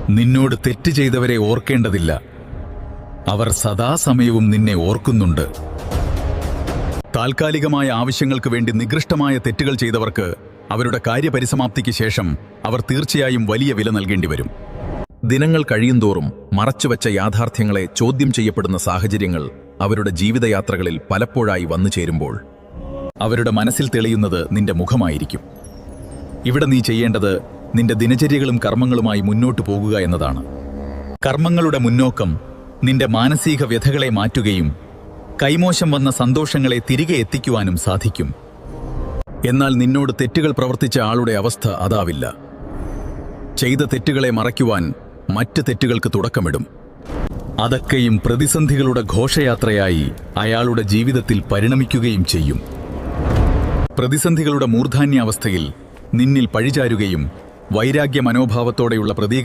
നിന്നോട് തെറ്റ് ചെയ്തവരെ ഓർക്കേണ്ടതില്ല, അവർ സദാസമയവും നിന്നെ ഓർക്കുന്നുണ്ട്. താൽക്കാലികമായ ആവശ്യങ്ങൾക്ക് വേണ്ടി നികൃഷ്ടമായ തെറ്റുകൾ ചെയ്തവർക്ക് അവരുടെ കാര്യപരിസമാപ്തിക്ക് ശേഷം അവർ തീർച്ചയായും വലിയ വില നൽകേണ്ടി വരും. ദിനങ്ങൾ കഴിയുന്തോറും മറച്ചുവെച്ച യാഥാർത്ഥ്യങ്ങളെ ചോദ്യം ചെയ്യപ്പെടുന്ന സാഹചര്യങ്ങൾ അവരുടെ ജീവിതയാത്രകളിൽ പലപ്പോഴായി വന്നു ചേരുമ്പോൾ അവരുടെ മനസ്സിൽ തെളിയുന്നത് നിന്റെ മുഖമായിരിക്കും. ഇവിടെ നീ ചെയ്യേണ്ടത് നിന്റെ ദിനചര്യകളും കർമ്മങ്ങളുമായി മുന്നോട്ടു പോകുക എന്നതാണ്. കർമ്മങ്ങളുടെ മുന്നോക്കം നിന്റെ മാനസിക വ്യഥകളെ മാറ്റുകയും കൈമോശം വന്ന സന്തോഷങ്ങളെ തിരികെ എത്തിക്കുവാനും സാധിക്കും. എന്നാൽ നിന്നോട് തെറ്റുകൾ പ്രവർത്തിച്ച ആളുടെ അവസ്ഥ അതാവില്ല. ചെയ്ത തെറ്റുകളെ മറയ്ക്കുവാൻ മറ്റ് തെറ്റുകൾക്ക് തുടക്കമിടും. അതൊക്കെയും പ്രതിസന്ധികളുടെ ഘോഷയാത്രയായി അയാളുടെ ജീവിതത്തിൽ പരിണമിക്കുകയും ചെയ്യും. പ്രതിസന്ധികളുടെ മൂർധാന്യാവസ്ഥയിൽ നിന്നിൽ പഴിചാരുകയും വൈരാഗ്യ മനോഭാവത്തോടെയുള്ള പ്രതികരണം